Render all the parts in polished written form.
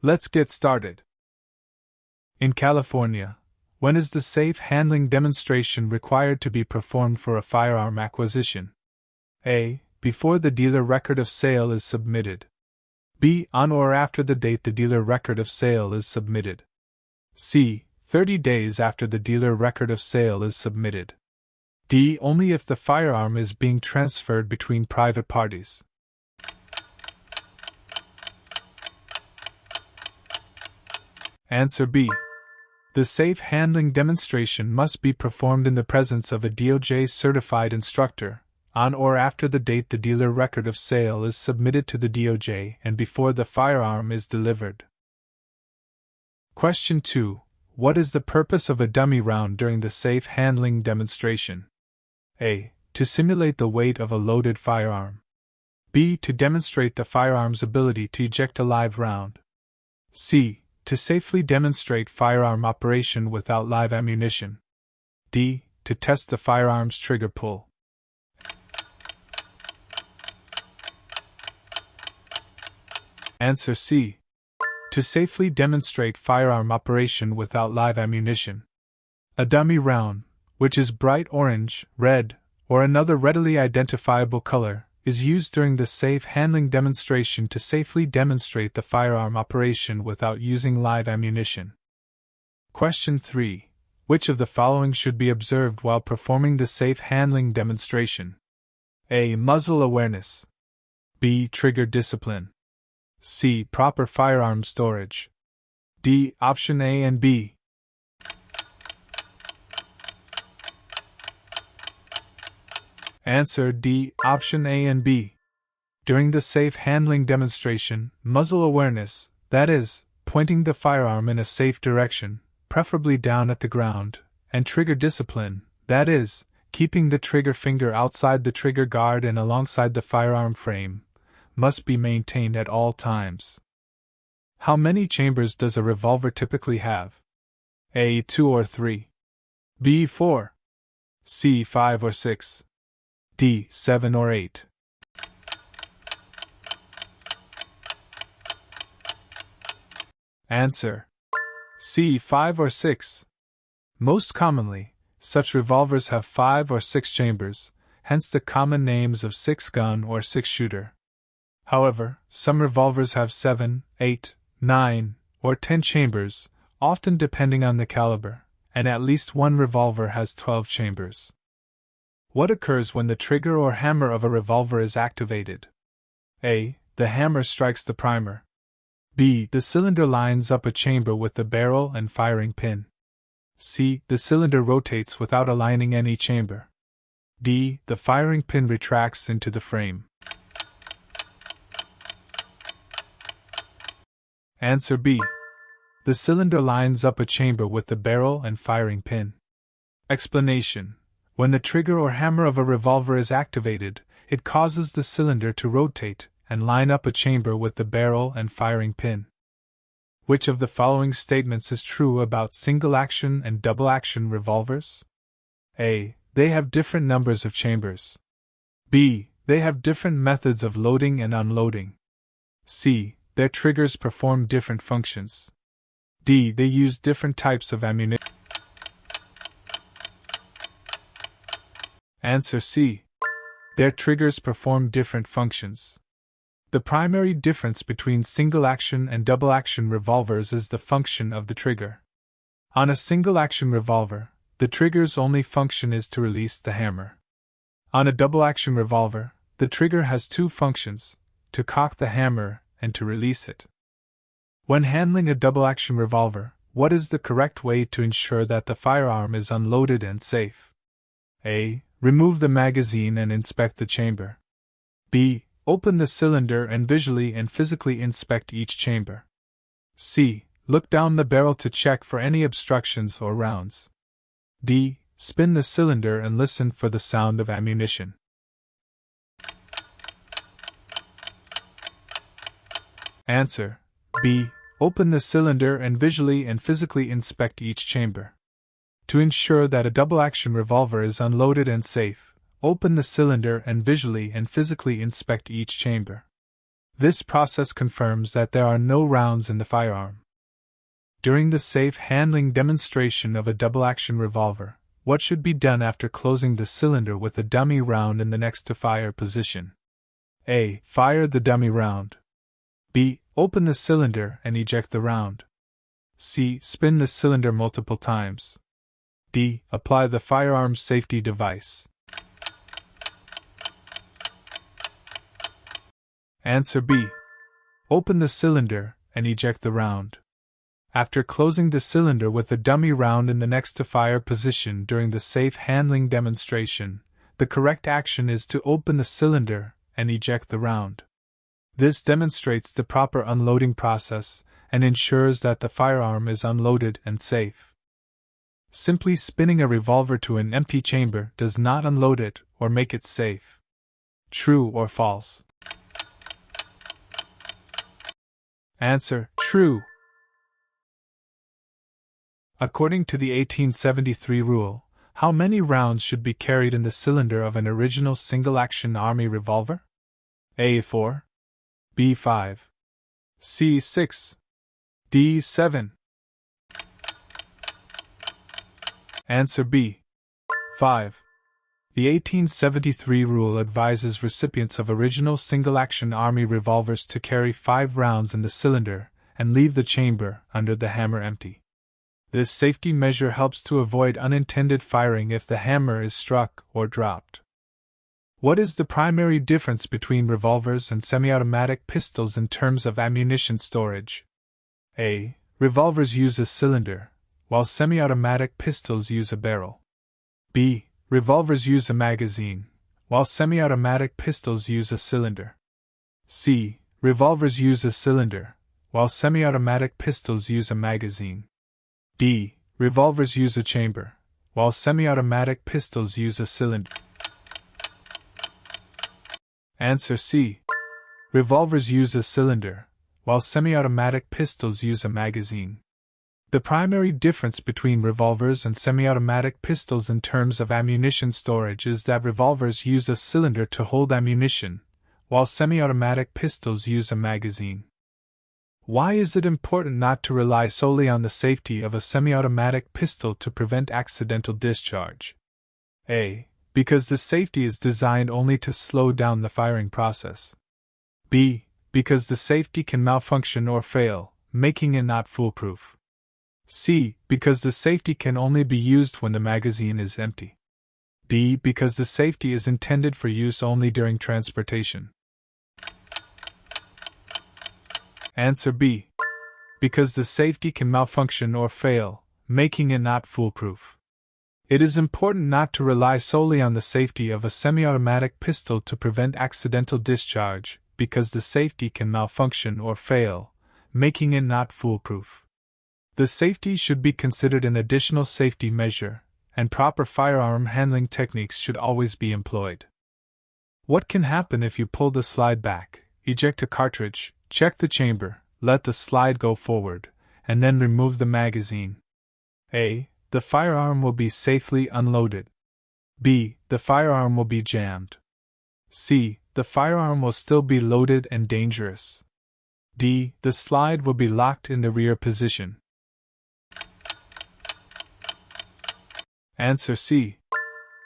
Let's get started. In California, when is the safe handling demonstration required to be performed for a firearm acquisition? A. Before the dealer record of sale is submitted. B. On or after the date the dealer record of sale is submitted. C. 30 days after the dealer record of sale is submitted. D. Only if the firearm is being transferred between private parties. Answer B. The safe handling demonstration must be performed in the presence of a DOJ certified instructor, on or after the date the dealer record of sale is submitted to the DOJ and before the firearm is delivered. Question 2. What is the purpose of a dummy round during the safe handling demonstration? A. To simulate the weight of a loaded firearm. B. To demonstrate the firearm's ability to eject a live round. C. To safely demonstrate firearm operation without live ammunition. D. To test the firearm's trigger pull. Answer C. To safely demonstrate firearm operation without live ammunition. A dummy round, which is bright orange, red, or another readily identifiable color, is used during the safe handling demonstration to safely demonstrate the firearm operation without using live ammunition. Question 3. Which of the following should be observed while performing the safe handling demonstration? A. Muzzle awareness. B. Trigger discipline. C. Proper firearm storage. D. Option A and B. Answer D. Option A and B. During the safe handling demonstration, muzzle awareness, that is, pointing the firearm in a safe direction, preferably down at the ground, and trigger discipline, that is, keeping the trigger finger outside the trigger guard and alongside the firearm frame, must be maintained at all times. How many chambers does a revolver typically have? A. 2 or 3. B. 4. C. 5 or 6. D. 7 or 8. Answer C. 5 or 6. Most commonly, such revolvers have 5 or 6 chambers, hence the common names of 6-gun or 6-shooter. However, some revolvers have 7, 8, 9, or 10 chambers, often depending on the caliber, and at least one revolver has 12 chambers. What occurs when the trigger or hammer of a revolver is activated? A. The hammer strikes the primer. B. The cylinder lines up a chamber with the barrel and firing pin. C. The cylinder rotates without aligning any chamber. D. The firing pin retracts into the frame. Answer B. The cylinder lines up a chamber with the barrel and firing pin. Explanation. When the trigger or hammer of a revolver is activated, it causes the cylinder to rotate and line up a chamber with the barrel and firing pin. Which of the following statements is true about single-action and double-action revolvers? A. They have different numbers of chambers. B. They have different methods of loading and unloading. C. Their triggers perform different functions. D. They use different types of ammunition. Answer C. Their triggers perform different functions. The primary difference between single-action and double-action revolvers is the function of the trigger. On a single-action revolver, the trigger's only function is to release the hammer. On a double-action revolver, the trigger has 2 functions, to cock the hammer and to release it. When handling a double-action revolver, what is the correct way to ensure that the firearm is unloaded and safe? A. Remove the magazine and inspect the chamber. B. Open the cylinder and visually and physically inspect each chamber. C. Look down the barrel to check for any obstructions or rounds. D. Spin the cylinder and listen for the sound of ammunition. Answer B. Open the cylinder and visually and physically inspect each chamber. To ensure that a double-action revolver is unloaded and safe, open the cylinder and visually and physically inspect each chamber. This process confirms that there are no rounds in the firearm. During the safe handling demonstration of a double-action revolver, what should be done after closing the cylinder with a dummy round in the next-to-fire position? A. Fire the dummy round. B. Open the cylinder and eject the round. C. Spin the cylinder multiple times. D. Apply the firearm safety device. Answer B. Open the cylinder and eject the round. After closing the cylinder with a dummy round in the next-to-fire position during the safe handling demonstration, the correct action is to open the cylinder and eject the round. This demonstrates the proper unloading process and ensures that the firearm is unloaded and safe. Simply spinning a revolver to an empty chamber does not unload it or make it safe. True or false? Answer: true. According to the 1873 rule, how many rounds should be carried in the cylinder of an original single-action Army revolver? A. 4. B. 5. C. 6. D. 7. Answer B. 5. The 1873 rule advises recipients of original single-action Army revolvers to carry 5 rounds in the cylinder and leave the chamber under the hammer empty. This safety measure helps to avoid unintended firing if the hammer is struck or dropped. What is the primary difference between revolvers and semi-automatic pistols in terms of ammunition storage? A. Revolvers use a cylinder, while semi-automatic pistols use a barrel. B. Revolvers use a magazine, while semi-automatic pistols use a cylinder. C. Revolvers use a cylinder, while semi-automatic pistols use a magazine. D. Revolvers use a chamber, while semi-automatic pistols use a cylinder. Answer C. Revolvers use a cylinder, while semi-automatic pistols use a magazine. The primary difference between revolvers and semi-automatic pistols in terms of ammunition storage is that revolvers use a cylinder to hold ammunition, while semi-automatic pistols use a magazine. Why is it important not to rely solely on the safety of a semi-automatic pistol to prevent accidental discharge? A. Because the safety is designed only to slow down the firing process. B. Because the safety can malfunction or fail, making it not foolproof. C. Because the safety can only be used when the magazine is empty. D. Because the safety is intended for use only during transportation. Answer B. Because the safety can malfunction or fail, making it not foolproof. It is important not to rely solely on the safety of a semi-automatic pistol to prevent accidental discharge, because the safety can malfunction or fail, making it not foolproof. The safety should be considered an additional safety measure, and proper firearm handling techniques should always be employed. What can happen if you pull the slide back, eject a cartridge, check the chamber, let the slide go forward, and then remove the magazine? A. The firearm will be safely unloaded. B. The firearm will be jammed. C. The firearm will still be loaded and dangerous. D. The slide will be locked in the rear position. Answer C.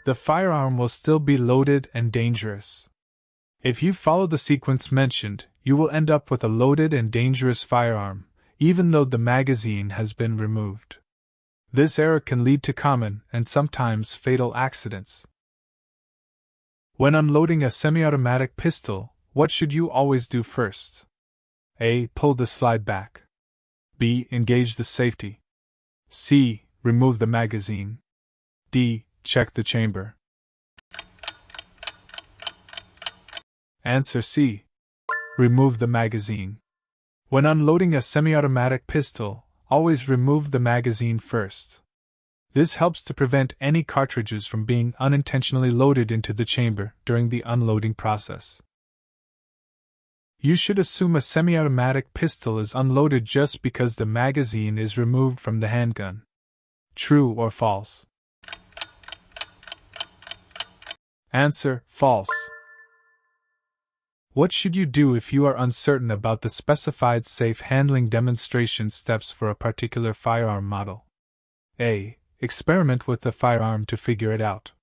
The firearm will still be loaded and dangerous. If you follow the sequence mentioned, you will end up with a loaded and dangerous firearm, even though the magazine has been removed. This error can lead to common and sometimes fatal accidents. When unloading a semi-automatic pistol, what should you always do first? A. Pull the slide back. B. Engage the safety. C. Remove the magazine. D. Check the chamber. Answer C. Remove the magazine. When unloading a semi-automatic pistol, always remove the magazine first. This helps to prevent any cartridges from being unintentionally loaded into the chamber during the unloading process. You should assume a semi-automatic pistol is unloaded just because the magazine is removed from the handgun. True or false? Answer: false. What should you do if you are uncertain about the specified safe handling demonstration steps for a particular firearm model? A. Experiment with the firearm to figure it out.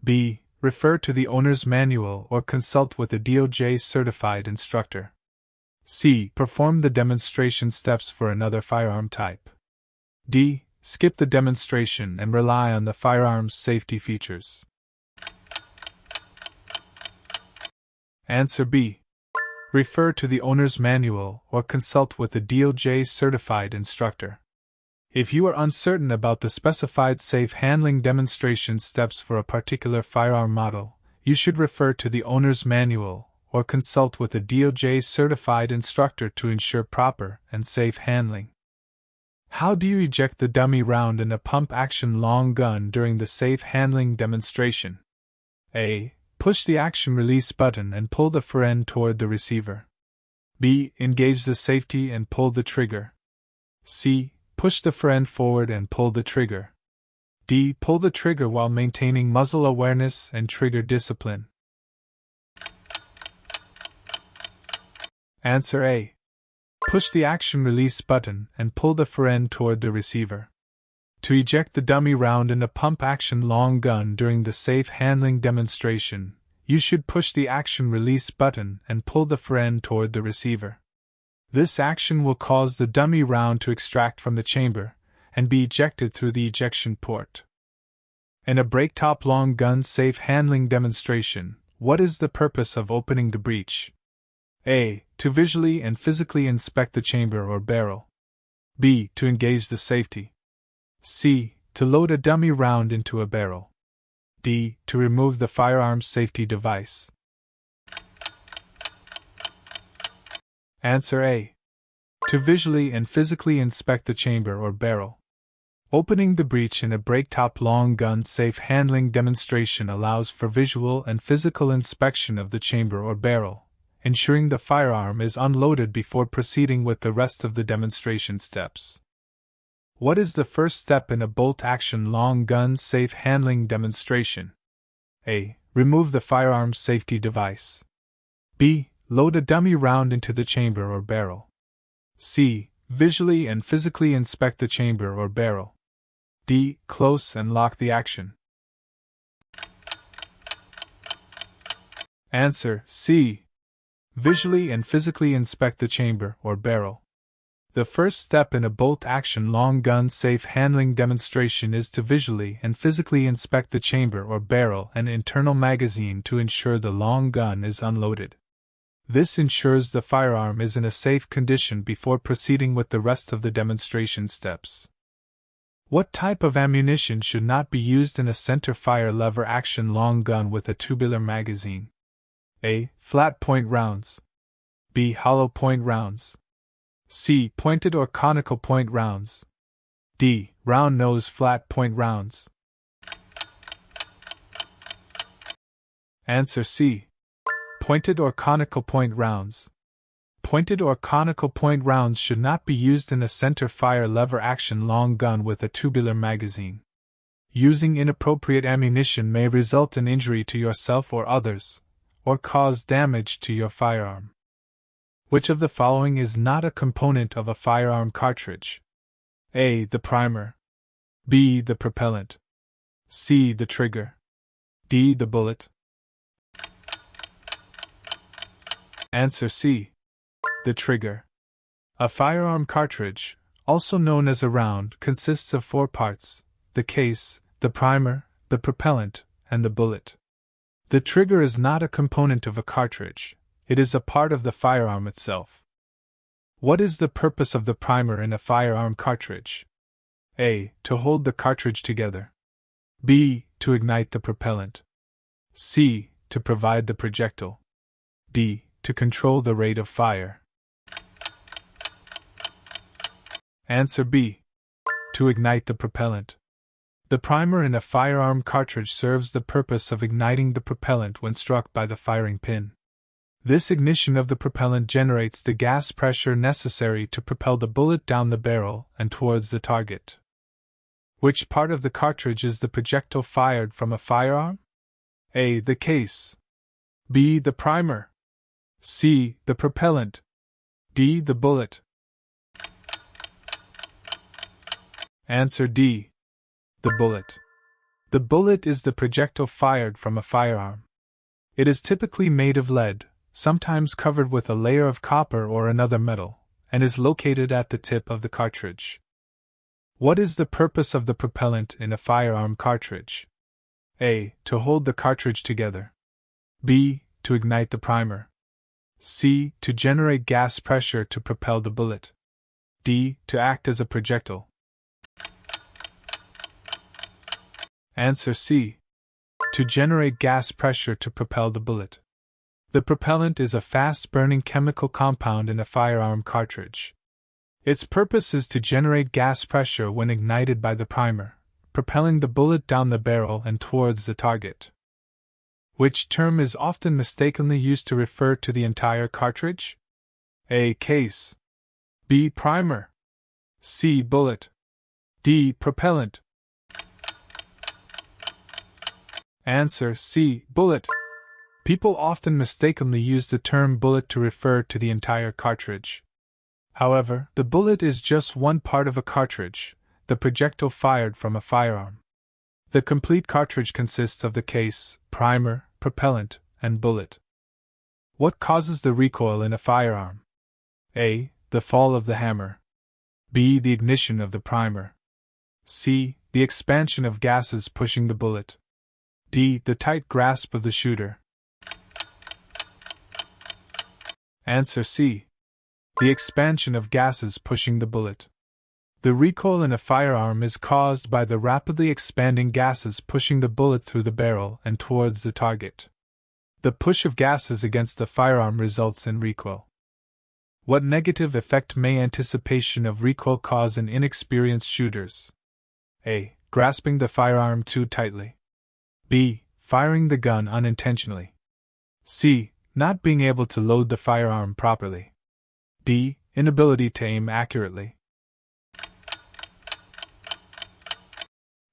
B. Refer to the owner's manual or consult with a DOJ certified instructor. C. Perform the demonstration steps for another firearm type. D. Skip the demonstration and rely on the firearm's safety features. Answer B. Refer to the owner's manual or consult with a DOJ certified instructor. If you are uncertain about the specified safe handling demonstration steps for a particular firearm model, you should refer to the owner's manual or consult with a DOJ certified instructor to ensure proper and safe handling. How do you eject the dummy round in a pump-action long gun during the safe handling demonstration? A. Push the action release button and pull the fore-end toward the receiver. B. Engage the safety and pull the trigger. C. Push the fore-end forward and pull the trigger. D. Pull the trigger while maintaining muzzle awareness and trigger discipline. Answer A. Push the action release button and pull the fore-end toward the receiver. To eject the dummy round in a pump-action long gun during the safe handling demonstration, you should push the action release button and pull the fore-end toward the receiver. This action will cause the dummy round to extract from the chamber and be ejected through the ejection port. In a break-top long gun safe handling demonstration, what is the purpose of opening the breech? A. To visually and physically inspect the chamber or barrel. B. To engage the safety. C. To load a dummy round into a barrel. D. To remove the firearm's safety device. Answer A. To visually and physically inspect the chamber or barrel. Opening the breech in a break-top long gun safe handling demonstration allows for visual and physical inspection of the chamber or barrel, ensuring the firearm is unloaded before proceeding with the rest of the demonstration steps. What is the first step in a bolt-action long gun safe handling demonstration? A. Remove the firearm's safety device. B. Load a dummy round into the chamber or barrel. C. Visually and physically inspect the chamber or barrel. D. Close and lock the action. Answer C. Visually and physically inspect the chamber or barrel. The first step in a bolt-action long gun safe handling demonstration is to visually and physically inspect the chamber or barrel and internal magazine to ensure the long gun is unloaded. This ensures the firearm is in a safe condition before proceeding with the rest of the demonstration steps. What type of ammunition should not be used in a center-fire lever-action long gun with a tubular magazine? A. Flat point rounds. B. Hollow point rounds. C. Pointed or conical point rounds. D. Round nose flat point rounds. Answer C. Pointed or conical point rounds. Pointed or conical point rounds should not be used in a center-fire lever-action long gun with a tubular magazine. Using inappropriate ammunition may result in injury to yourself or others, or cause damage to your firearm. Which of the following is not a component of a firearm cartridge? A. The primer. B. The propellant. C. The trigger. D. The bullet. Answer C. The trigger. A firearm cartridge, also known as a round, consists of 4 parts: the case, the primer, the propellant, and the bullet. The trigger is not a component of a cartridge. It is a part of the firearm itself. What is the purpose of the primer in a firearm cartridge? A. To hold the cartridge together. B. To ignite the propellant. C. To provide the projectile. D. To control the rate of fire. Answer B. To ignite the propellant. The primer in a firearm cartridge serves the purpose of igniting the propellant when struck by the firing pin. This ignition of the propellant generates the gas pressure necessary to propel the bullet down the barrel and towards the target. Which part of the cartridge is the projectile fired from a firearm? A. The case. B. The primer. C. The propellant. D. The bullet. Answer D. The bullet. The bullet is the projectile fired from a firearm. It is typically made of lead, sometimes covered with a layer of copper or another metal, and is located at the tip of the cartridge. What is the purpose of the propellant in a firearm cartridge? A. To hold the cartridge together. B. To ignite the primer. C. To generate gas pressure to propel the bullet. D. To act as a projectile. Answer C. To generate gas pressure to propel the bullet. The propellant is a fast-burning chemical compound in a firearm cartridge. Its purpose is to generate gas pressure when ignited by the primer, propelling the bullet down the barrel and towards the target. Which term is often mistakenly used to refer to the entire cartridge? A. Case. B. Primer. C. Bullet. D. Propellant. Answer C. Bullet. People often mistakenly use the term bullet to refer to the entire cartridge. However, the bullet is just one part of a cartridge, the projectile fired from a firearm. The complete cartridge consists of the case, primer, propellant, and bullet. What causes the recoil in a firearm? A. The fall of the hammer. B. The ignition of the primer. C. The expansion of gases pushing the bullet. D. The tight grasp of the shooter. Answer C. The expansion of gases pushing the bullet. The recoil in a firearm is caused by the rapidly expanding gases pushing the bullet through the barrel and towards the target. The push of gases against the firearm results in recoil. What negative effect may anticipation of recoil cause in inexperienced shooters? A. Grasping the firearm too tightly. B. Firing the gun unintentionally. C. Not being able to load the firearm properly. D. Inability to aim accurately.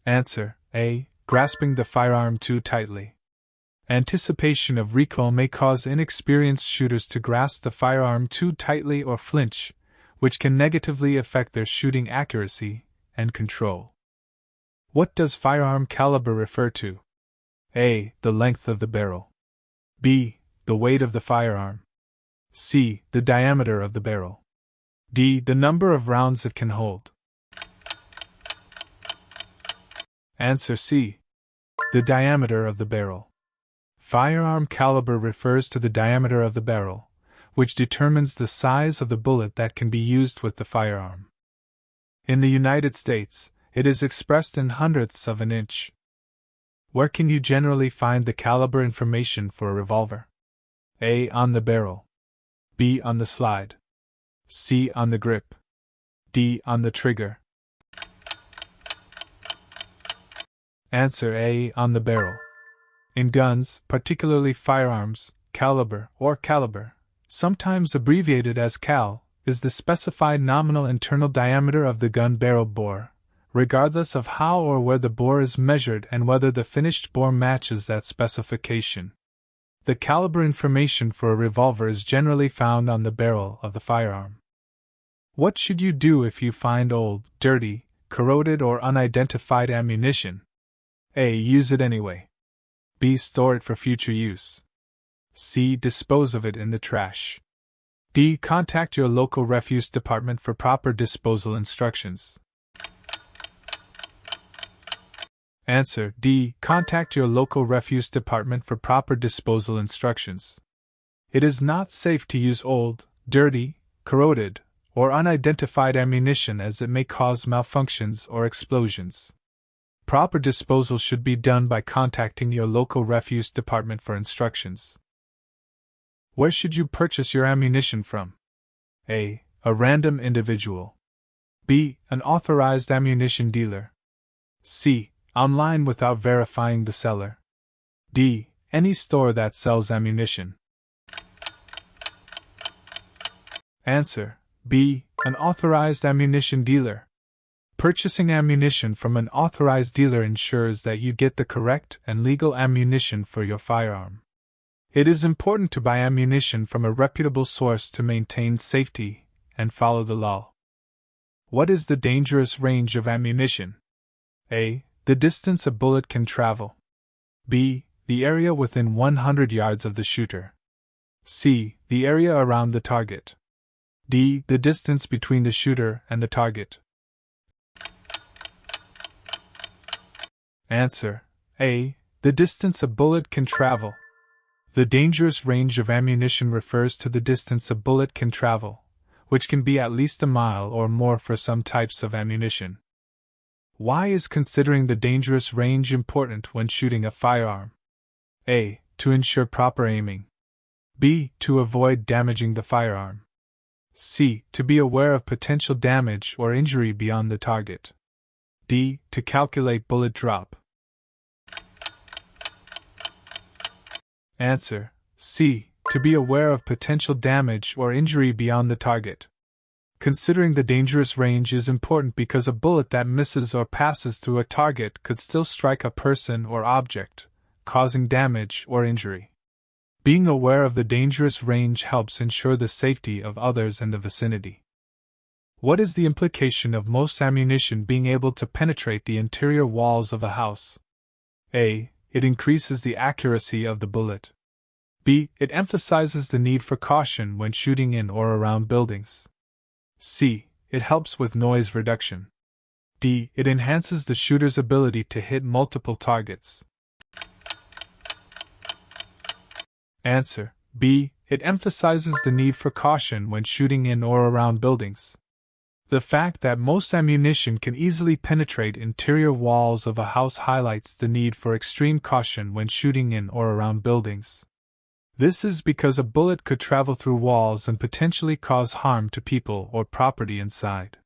Answer A. Grasping the firearm too tightly. Anticipation of recoil may cause inexperienced shooters to grasp the firearm too tightly or flinch, which can negatively affect their shooting accuracy and control. What does firearm caliber refer to? A. The length of the barrel. B. The weight of the firearm. C. The diameter of the barrel. D. The number of rounds it can hold. Answer C. The diameter of the barrel. Firearm caliber refers to the diameter of the barrel, which determines the size of the bullet that can be used with the firearm. In the United States, it is expressed in hundredths of an inch. Where can you generally find the caliber information for a revolver? A. On the barrel. B. On the slide. C. On the grip. D. On the trigger. Answer A. On the barrel. In guns, particularly firearms, caliber, or caliber, sometimes abbreviated as cal, is the specified nominal internal diameter of the gun barrel bore, regardless of how or where the bore is measured and whether the finished bore matches that specification. The caliber information for a revolver is generally found on the barrel of the firearm. What should you do if you find old, dirty, corroded, or unidentified ammunition? A. Use it anyway. B. Store it for future use. C. Dispose of it in the trash. D. Contact your local refuse department for proper disposal instructions. Answer D. Contact your local refuse department for proper disposal instructions. It is not safe to use old, dirty, corroded, or unidentified ammunition as it may cause malfunctions or explosions. Proper disposal should be done by contacting your local refuse department for instructions. Where should you purchase your ammunition from? A. A random individual. B. An authorized ammunition dealer. C. Online without verifying the seller. D. Any store that sells ammunition. Answer B. An authorized ammunition dealer. Purchasing ammunition from an authorized dealer ensures that you get the correct and legal ammunition for your firearm. It is important to buy ammunition from a reputable source to maintain safety and follow the law. What is the dangerous range of ammunition? A. The distance a bullet can travel. B. The area within 100 yards of the shooter. C. The area around the target. D. The distance between the shooter and the target. Answer: A. The distance a bullet can travel. The dangerous range of ammunition refers to the distance a bullet can travel, which can be at least a mile or more for some types of ammunition. Why is considering the dangerous range important when shooting a firearm? A. To ensure proper aiming. B. To avoid damaging the firearm. C. To be aware of potential damage or injury beyond the target. D. To calculate bullet drop. Answer: C. To be aware of potential damage or injury beyond the target. Considering the dangerous range is important because a bullet that misses or passes through a target could still strike a person or object, causing damage or injury. Being aware of the dangerous range helps ensure the safety of others in the vicinity. What is the implication of most ammunition being able to penetrate the interior walls of a house? A. It increases the accuracy of the bullet. B. It emphasizes the need for caution when shooting in or around buildings. C. It helps with noise reduction. D. It enhances the shooter's ability to hit multiple targets. Answer: B. It emphasizes the need for caution when shooting in or around buildings. The fact that most ammunition can easily penetrate interior walls of a house highlights the need for extreme caution when shooting in or around buildings. This is because a bullet could travel through walls and potentially cause harm to people or property inside.